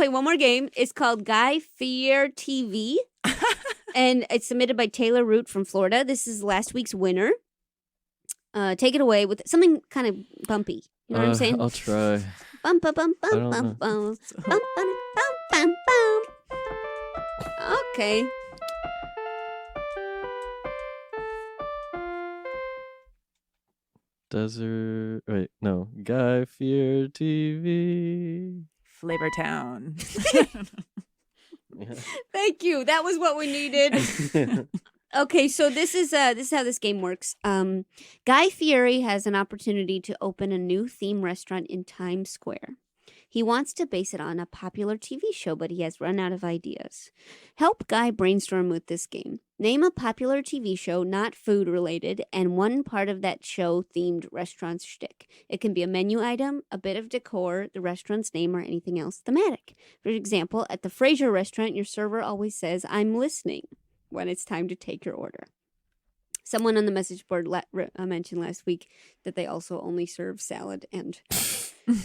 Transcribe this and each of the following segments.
play one more game. It's called Guy FierTV, and it's submitted by Taylor Root from Florida. This is last week's winner. Take it away with something kind of bumpy. You know what I'm saying? I'll try. Bum bum bum bum bum bum bum bum bum bum. Okay. Desert. Wait, no. Guy Fear TV. Flavor Town. Yeah. Thank you. That was what we needed. Okay, so this is how this game works. Guy Fieri has an opportunity to open a new theme restaurant in Times Square. He wants to base it on a popular TV show, but he has run out of ideas. Help Guy brainstorm with this game. Name a popular TV show, not food related, and one part of that show themed restaurant's shtick. It can be a menu item, a bit of decor, the restaurant's name, or anything else thematic. For example, at the Fraser restaurant, your server always says, "I'm listening," when it's time to take your order. Someone on the message board mentioned last week that they also only serve salad and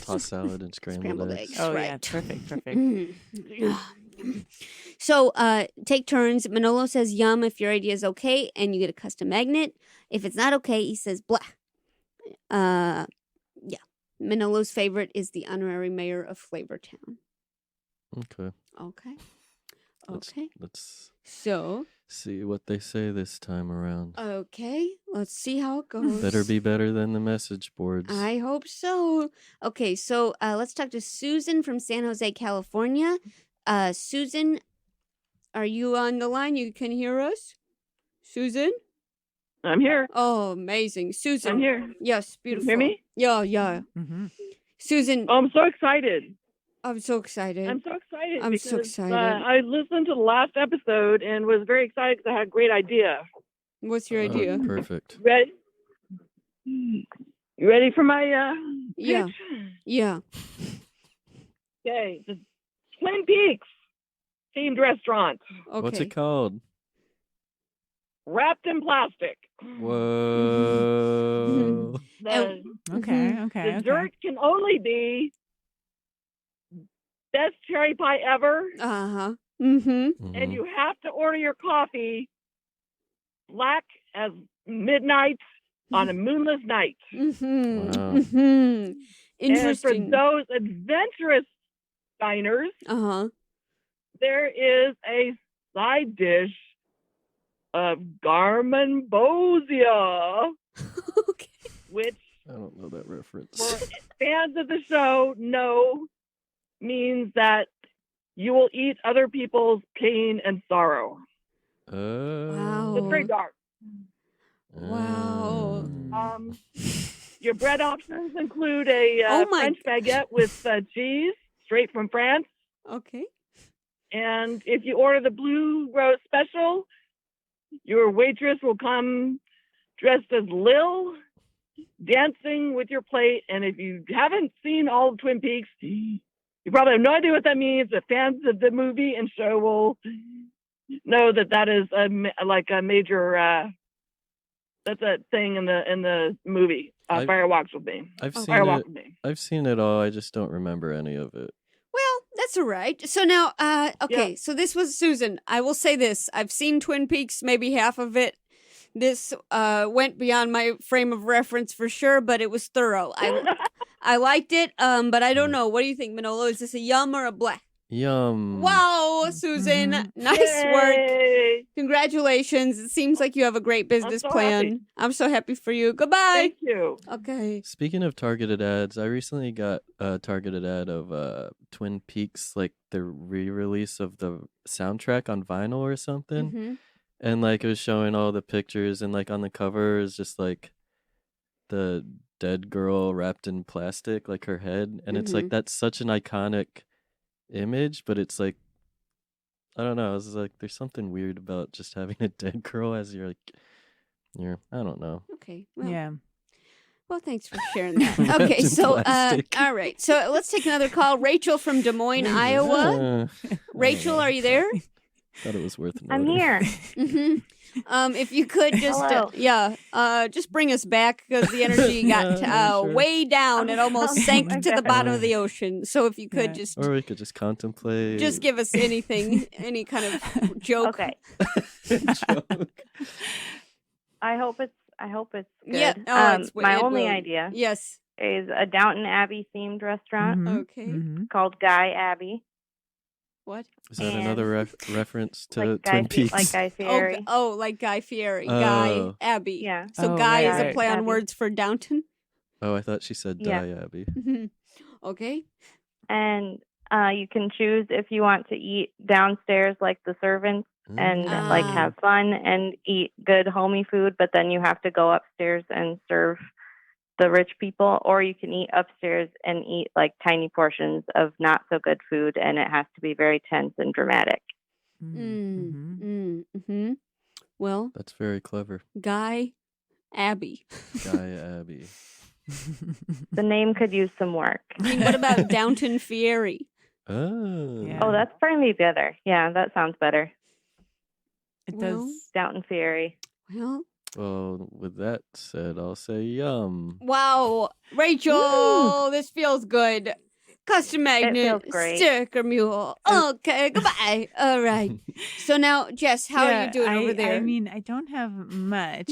Tossed salad and scrambled eggs. Oh, right. yeah. Perfect. So take turns. Manolo says yum if your idea is okay, and you get a custom magnet. If it's not okay, he says blah. Yeah. Manolo's favorite is the honorary mayor of Flavortown. Okay. Okay. Let's So see what they say this time around. okay, let's see how it goes. Better be better than the message boards. I hope so. Okay, so let's talk to Susan from San Jose, California. Susan, are you on the line? You can hear us? Susan? I'm here. Oh, amazing. Susan. I'm here. Yes, beautiful. Hear me? Yeah, yeah. Mm-hmm. Susan, Oh, I'm so excited. I'm so excited. I'm so excited. I'm so because, excited. I listened to the last episode and was very excited because I had a great idea. What's your Oh, idea? perfect. Ready? You ready for my Yeah. pitch? Yeah. Okay. The Twin Peaks themed restaurant Okay. What's it called? wrapped in plastic. Whoa. The Okay. dessert can only be best cherry pie ever, Uh-huh. Mm-hmm. and you have to order your coffee black as midnight on a moonless night. Mm-hmm. Wow. Mm-hmm. And for Interesting. those adventurous diners, Uh-huh. there is a side dish of garmonbozia, Okay. which I don't know that reference. for fans of the show know means that you will eat other people's pain and sorrow. Wow. It's very dark. Wow. Your bread options include a Oh my French baguette with cheese, straight from France. Okay. And if you order the Blue Rose Special, your waitress will come dressed as Lil, dancing with your plate. And if you haven't seen all of Twin Peaks, you probably have no idea what that means. The fans of the movie and show will know that is a major. That's a thing in the movie. Firewalks with me. Firewalk with me. I've seen it all. I just don't remember any of it. Well, that's all right. So now, okay, Yeah. so this was Susan. I will say this. I've seen Twin Peaks, maybe half of it. This went beyond my frame of reference for sure, but it was thorough. I liked it, but I don't know. What do you think, Manolo? Is this a yum or a bleh? Yum. Wow, Susan. Nice work. Yay! Congratulations. It seems like you have a great business so plan. happy. I'm so happy for you. Goodbye. Thank you. Okay. Speaking of targeted ads, I recently got a targeted ad of Twin Peaks, like the re-release of the soundtrack on vinyl or something. Mm-hmm. And like it was showing all the pictures, and like on the cover is just like the dead girl wrapped in plastic, like her head. And it's like that's such an iconic image, but it's like I don't know. I was like, there's something weird about just having a dead girl as I don't know. Okay. Well, Yeah. Well, thanks for sharing that. Okay, Wrapped in so plastic. all right. So let's take another call. Rachel from Des Moines, Iowa. Rachel, are you there? Thought it was worth I'm noting. here. If you could just, Hello. just bring us back because the energy got Sure. way down. It almost sank to the bottom of Okay. the ocean. So if you could Yeah. just Or we could just contemplate. give us anything, any kind of joke. Okay. Joke. I hope it's good. Yeah. Oh, My it only will. idea Yes. is a Downton Abbey themed restaurant Mhm, Okay. mhm. called Guy Abbey. What? Is that another And- reference to Like Twin Peaks? like Guy Oh, Fieri. like Guy Fieri, Guy Oh. Abbey. Yeah. So Oh, Guy is a right. play on Abbey. words for Downton. Oh, I thought she said Yeah. Die Abbey. Okay. And you can choose if you want to eat downstairs like the servants and like Ah. have fun and eat good homey food, but then you have to go upstairs and serve the rich people, or you can eat upstairs and eat like tiny portions of not so good food, and it has to be very tense and dramatic. Mm-hmm. Well, That's very clever. Guy Abbey. Guy Abbey. The name could use some work. I mean, what about Downton Fieri? Oh. Yeah. Oh, that's probably better. Yeah, that sounds better. It Well, does. Downton Fieri. Well, Well, with that said, I'll say yum. wow, Rachel, this feels good. Custom magnet, feels great. sticker mule. Okay, goodbye. All right. So now, Jess, how are you doing over there? I mean, I don't have much.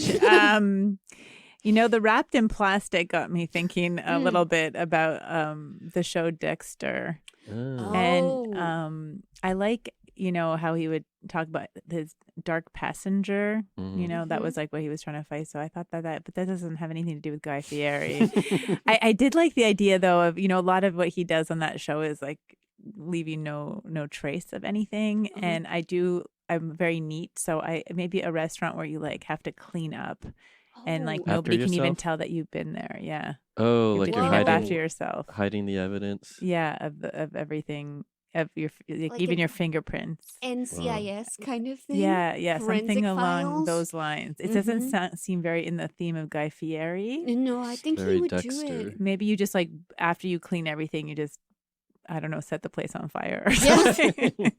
The wrapped in plastic got me thinking a little bit about the show Dexter. Oh. And I like, how he would talk about his dark passenger. Mhm. That was like what he was trying to fight. So I thought but that doesn't have anything to do with Guy Fieri. I did like the idea though of, a lot of what he does on that show is like leaving no trace of anything. And I'm very neat. So maybe a restaurant where you like have to clean up and like After nobody can even yourself? tell that you've been there. Yeah. Oh, You have like to you're clean up after hiding, yourself. hiding the evidence. Yeah, of everything, of your Like even an your fingerprints. NCIS kind of thing. Yeah, Forensic something along files? those lines. It doesn't seem very in the theme of Guy Fieri. No, I think he Very would do Dexter. it. Maybe you just like after you clean everything, you just I don't know, set the place on fire or Yes. something.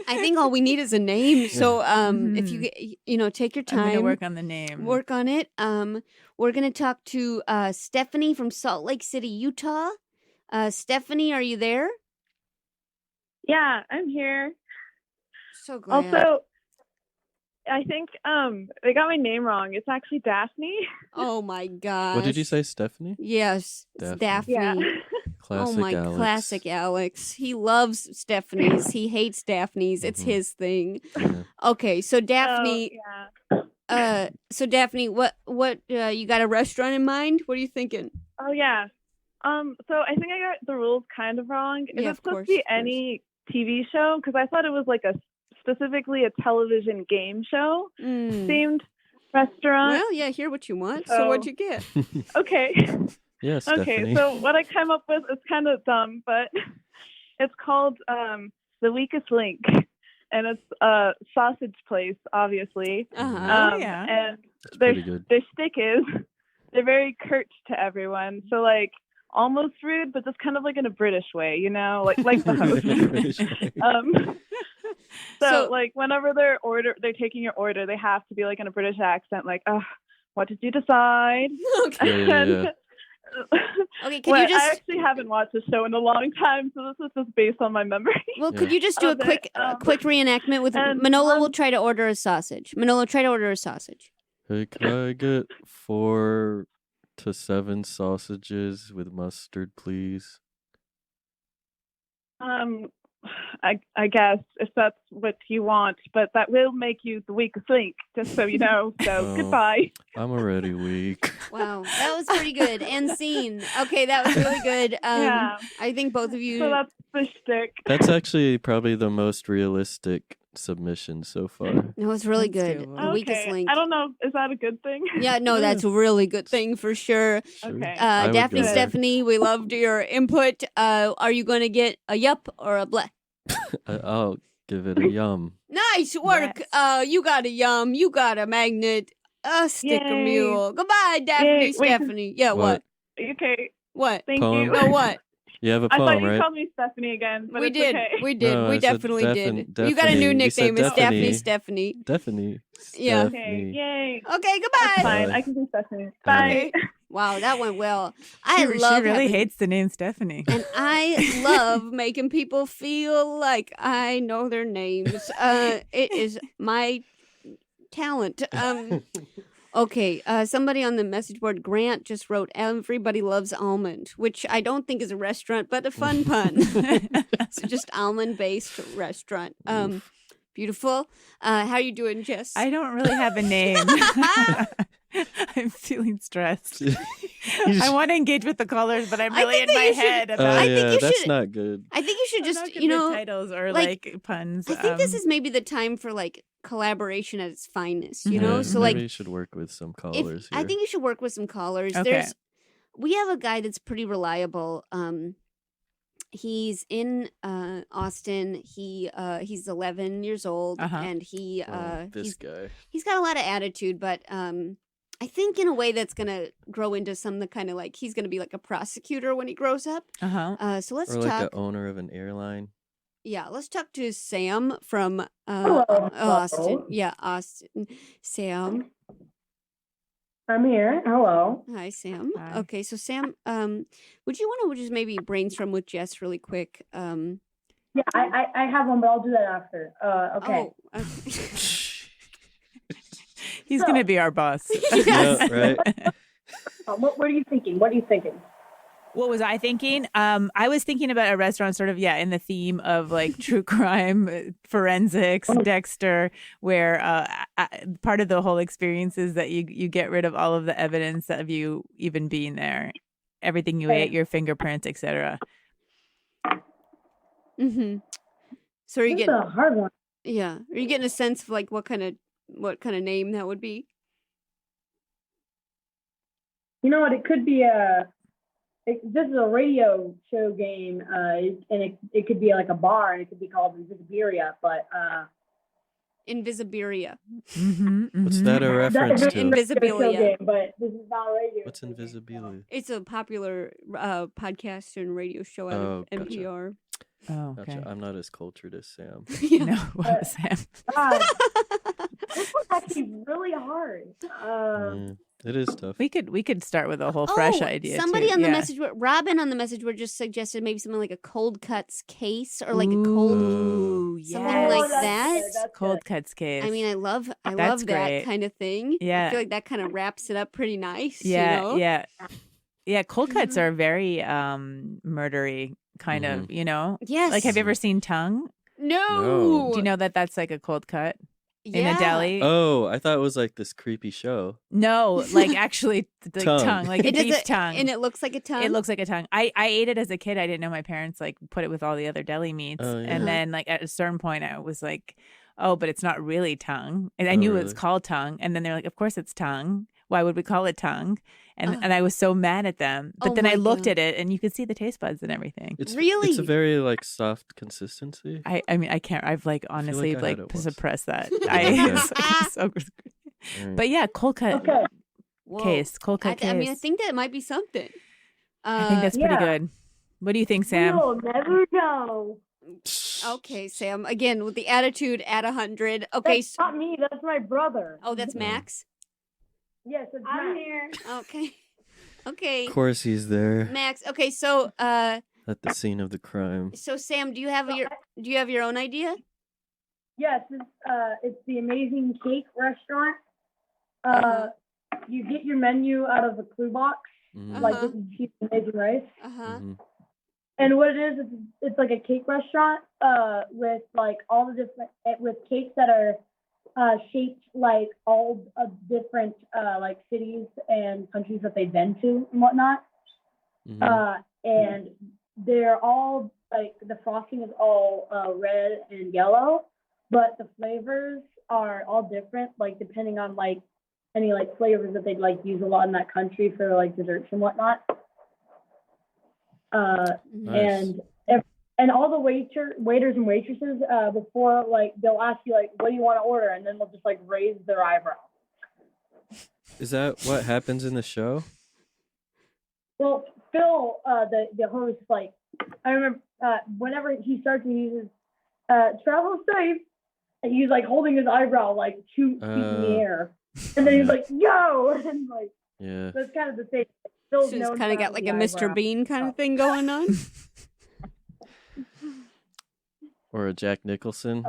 I think all we need is a name. So, if you take your I'm gonna time, work on the name. work on it. We're gonna talk to Stephanie from Salt Lake City, Utah. Stephanie, are you there? Yeah, I'm here. So glad. Also, I think they got my name wrong. It's actually Daphne. Oh my gosh. What did you say, Stephanie? Yes, it's Daphne. Yeah. Classic Oh my Alex. classic Alex. He loves Stephanie's. He hates Daphne's. It's Mhm. his thing. Yeah. Okay, so Daphne, Yeah. what you got a restaurant in mind? What are you thinking? Oh yeah. So I think I got the rules kind of wrong. Is Yeah, it of supposed course, to be of course. any TV show? Because I thought it was like specifically a television game show Mm. themed restaurant. Well, yeah, hear what you want. So what'd you get? Okay. Yeah, Stephanie. Okay, so what I came up with is kind of dumb, but it's called The Weakest Link, and it's a sausage place, obviously. Uh-huh. Yeah. And That's their pretty good. their stick is they're very curt to everyone, so like almost rude, but just kind of like in a British way, like the host. So like whenever they're taking your order, they have to be like in a British accent, like, what did you decide? Okay. Yeah. Okay, can you I just actually haven't watched the show in a long time, so this is just based on my memory. well, could Yeah. you just do a of it, quick reenactment with and Manolo? Will one- try to order a sausage. Manolo, try to order a sausage. Hey, can I get 4 to 7 sausages with mustard, please? I guess if that's what you want, but that will make you the weakest link, just so you know. So Oh. goodbye. I'm already weak. Wow, that was pretty good. And scene. Okay, that was really good. Yeah. I think both of you. So that's the shtick. That's actually probably the most realistic submission so far. That was really That's good. doable. The weakest Okay. link. I don't know. Is that a good thing? Yeah, no, that's a really good thing for sure. Sure. Okay. I would Daphne, go there. Stephanie, we loved your input. Are you going to get a yup or a bleh? I'll give it a yum. Nice work. Yes. You got a yum. You got a magnet. A sticker Yay. mule. Goodbye, Daphne, Yay. Wait, Stephanie. Yeah, what? Okay. What? Thank Poem. you. No, what? You have a I thought poem, you right? called me Stephanie again, but We it's did. okay. We did. No, we I said definitely did. You got a Daphne. new You said nickname. It's Daphne Daphne. Stephanie. Stephanie. Yeah. Okay, yay. Okay, That's goodbye. fine. Bye. I can do Stephanie. Bye. Okay. Wow, that went well. I She love really having, hates the name Stephanie. and I love making people feel like I know their names. It is my talent. Okay, somebody on the message board, Grant, just wrote "Everybody loves almond," which I don't think is a restaurant, but a fun pun. So just almond-based restaurant. Beautiful. How you doing, Jess? I don't really have a name. I'm feeling stressed. I want to engage with the callers, but I'm I really think in that my you should- head Oh about I think yeah, you that's should- not good. I think you should I'm not just, good you with know, titles or like, puns. I think this is maybe the time for like collaboration at its finest, you know? Yeah, So maybe like you should work with some if callers here. I think you should work with some callers. Okay. We have a guy that's pretty reliable. He's in Austin. He's 11 years old and This guy. he's got a lot of attitude, but I think in a way that's gonna grow into some kind of like he's gonna be like a prosecutor when he grows up. So let's Or like talk. the owner of an airline. Yeah, let's talk to Sam from Hello. Austin. Yeah, Austin. Sam. I'm here. Hello. Hi, Sam. Hi. Okay, so Sam, would you want to just maybe brainstorm with Jess really quick? Yeah, I have one, but I'll do that after. Okay. Oh, okay. He's going to be our boss. Yes. Yeah, right. What are you thinking? What are you thinking? What was I thinking? I was thinking about a restaurant sort of, in the theme of like true crime, forensics, Dexter, where part of the whole experience is that you get rid of all of the evidence of you even being there. Everything you ate, your fingerprints, etc. Mm-hmm. So are you This is getting? a hard one. Yeah, are you getting a sense of like what kind of name that would be? You know what? It could be this is a radio show game, and it could be like a bar, and it could be called Invisibilia, but Invisibilia. What's that a reference that's to? a radio show Invisibilia. game, but this is not a radio. What's show game. Invisibilia? It's a popular podcast and radio show out Oh, of gotcha. NPR. Oh, okay. Gotcha. I'm not as cultured as Sam. Yeah. No, what was Sam? God, this was actually really hard. Yeah, it is tough. We could start with a whole fresh Oh, idea. somebody too. on the Yeah. message board, Robin on the message board just suggested maybe something like a cold cuts case or like a cold Ooh, something yes. like that's that. good, that's Cold good. cuts case. I mean, I love That's that great. kind of thing. Yeah. I feel like that kind of wraps it up pretty nice. Yeah, you know? yeah. Cold cuts are very murdery kind of, Yes. Like, have you ever seen Tongue? No. Do you know that that's like a cold cut in Yeah. a deli? Oh, I thought it was like this creepy show. No, like actually like tongue, like a It does beef tongue. and it looks like a tongue. It looks like a tongue. I ate it as a kid. I didn't know my parents like put it with all the other deli meats. Oh, yeah. And then like at a certain point I was like, oh, but it's not really tongue. And I knew it was really? called tongue. And then they're like, of course it's tongue. Why would we call it tongue? And I was so mad at them. But Oh then I my looked God. at it and you could see the taste buds and everything. It's Really? It's a very like soft consistency. I mean I can't. I've like I honestly like I had it once. suppressed that. Okay. It's so Alright. but yeah, cold cut Okay. Whoa. case. Cold cut case. I mean, I think that might be something. I think that's pretty Yeah. good. What do you think, Sam? We'll never know. Okay, Sam. Again, with the attitude at 100. Okay. That's not me. That's my brother. Oh, that's Max. Yes, it's I'm Matt. here. Okay. Okay. Of course he's there Max. Okay, so at the scene of the crime. so Sam, do you have your own idea? Yes, it's the Amazing Cake Restaurant. You get your menu out of a clue box, Mhm. like Uh-huh. this is cheap amazing rice. Uh-huh. Mhm. And what it is, it's like a cake restaurant with like all the different with cakes that are shaped like all of different like cities and countries that they've been to and whatnot. Mhm. And they're all like the frosting is all red and yellow, but the flavors are all different, like depending on like any like flavors that they'd like use a lot in that country for like desserts and whatnot. Nice. And all the waiters and waitresses before like they'll ask you like what do you want to order, and then they'll just like raise their eyebrow. Is that what happens in the show? Well, Phil, the host, like I remember whenever he starts, he uses travel safe, and he's like holding his eyebrow like 2 feet in the air, and then he's like, "Yo," and like that's kind of the thing. So it's kind of got like a Mr. Bean kind of thing going on. Or a Jack Nicholson.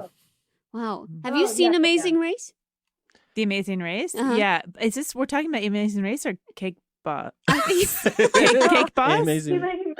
Wow. Have you seen Amazing Race? The Amazing Race? Uh-huh. Yeah. Is this, we're talking about Amazing Race or Cake Boss? I Cake Boss? Amazing Race.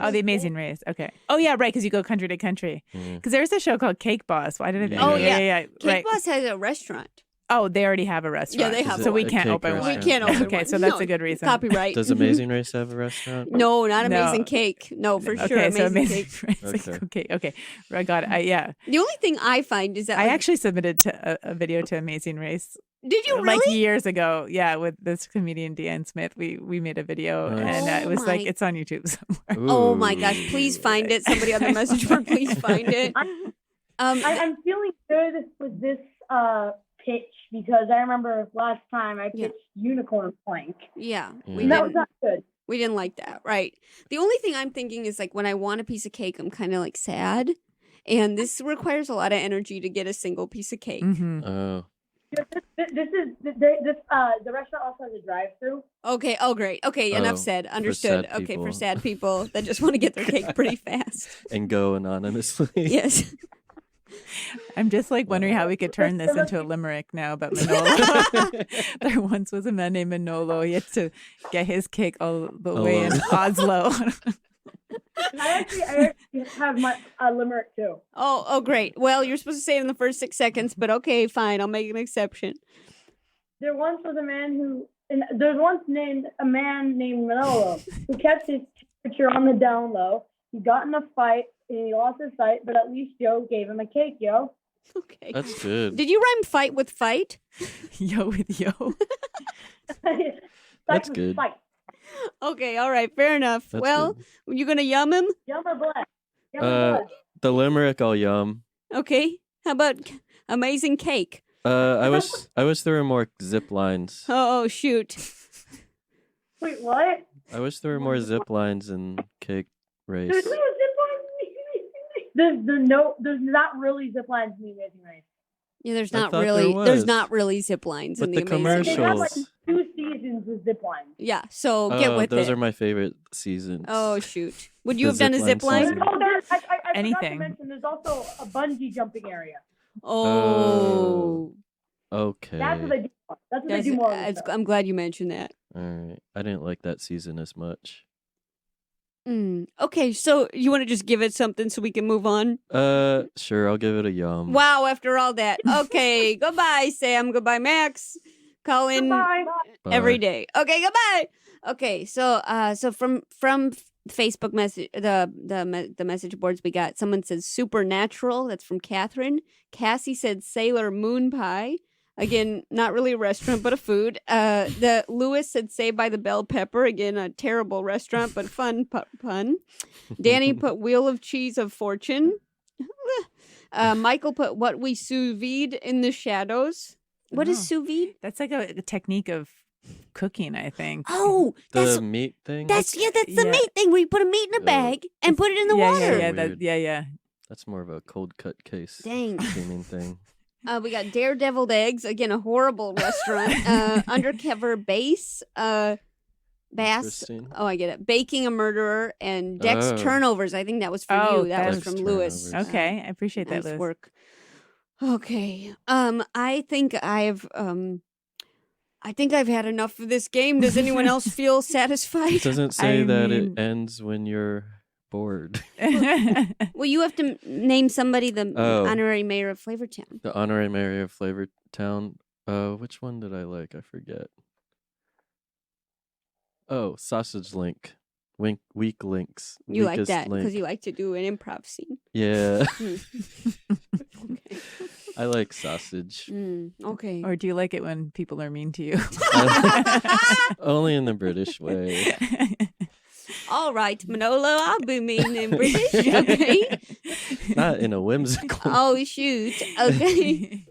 Oh, The Amazing Race. Okay. Oh, yeah, right, because you go country to country. Because there's a show called Cake Boss. Why did I? Oh, yeah. Cake right. Boss has a restaurant. Oh, they already have a restaurant. Yeah, they have. So we can't open one. We can't open one. Okay, so that's a good reason. Copyright. Does Amazing Race have a restaurant? No, not Amazing Cake. No, for sure. Okay, so Amazing Cake. Okay, okay. I got it. Yeah. The only thing I find is that I actually submitted a video to Amazing Race. Did you really? Like years ago, yeah, with this comedian Dan Smith, we made a video, and it was like it's on YouTube somewhere. Oh my gosh! Please find it. Somebody on the message board, please find it. I'm feeling good with this pitch because I remember last time I pitched Unicorn Plank. Yeah, that was not good. We didn't like that, right? The only thing I'm thinking is like when I want a piece of cake, I'm kind of like sad, and this requires a lot of energy to get a single piece of cake. Mm-hmm. Oh. The restaurant also has a drive-through. Okay. Oh, great. Okay. Enough said. Understood. Okay. For sad people that just want to get their cake pretty fast and go anonymously. Yes. I'm just like wondering how we could turn this into a limerick now about Manolo. There once was a man named Manolo. He had to get his cake all the way in Oslo. I actually have my limerick too. Oh, great. Well, you're supposed to say it in the first 6 seconds, but okay, fine. I'll make an exception. There's once a man named Manolo who kept his temperature on the down low. He got in a fight and he lost his sight, but at least Joe gave him a cake, yo. Okay. That's good. Did you rhyme fight with fight? Yo with yo. That's good. Fight. Okay, all right, fair enough. That's well, you gonna yum him? Yum or blood? The limerick I'll yum. Okay. How about amazing cake? I wish there were more zip lines. Oh shoot. Wait, what? I wish there were more zip lines in Cake Race. There's no zip lines. There's not really zip lines in the Amazing Race. Yeah, there's I not thought really there there's was. not really zip lines But in the the Amazing They have like commercials. 2 seasons with zip lines. Yeah, so get with those it. are my favorite seasons. Oh shoot. Would you The have done a zip zip line line? season. Oh, I forgot to Anything. mention there's also a bungee jumping area. Oh. Okay. That's what they do. That's what they do more. of the show. I'm glad you mentioned that. All right. I didn't like that season as much. Okay, so you want to just give it something so we can move on? Sure. I'll give it a yum. Wow, after all that. Okay, goodbye, Sam. Goodbye, Max. Call in Bye. every Bye. day. Okay, goodbye. Okay, so from Facebook message the message boards we got, someone says supernatural. That's from Catherine. Cassie said Sailor Moon Pie. Again, not really a restaurant, but a food. The Lewis said Saved by the Bell Pepper. Again, a terrible restaurant, but fun pun. Danny put Wheel of Cheese of Fortune. Michael put What We Sous Vide in the Shadows. What is sous vide? That's like a technique of cooking, I think. Oh, The meat thing? that's the meat thing where you put a meat in a bag and put it in the yeah, water. Yeah. That's more of a cold cut case. Dang. Steaming thing. We got Daredeviled Eggs, again a horrible restaurant. Undercover Bass, Bass. Interesting. Oh, I get it. Baking a Murderer and Dex Oh. Turnovers. I think that was for Oh, you. That was Dex from Lewis. Turnovers. Okay, I appreciate that, Nice Liz. work. Okay. I think I've had enough of this game. Does anyone else feel satisfied? It doesn't say that mean- it ends when you're bored. Well, you have to name somebody the Oh. honorary mayor of Flavortown. The honorary mayor of Flavortown. Which one did I like? I forget. Oh, Sausage Link. Weak links. You like Weakest that because link. you like to do an improv scene. Yeah. Okay. I like sausage. Okay. Or do you like it when people are mean to you? Only in the British way. All right, Manolo, I'll be mean in British, okay? Not in a whimsical. Oh, shoot. Okay.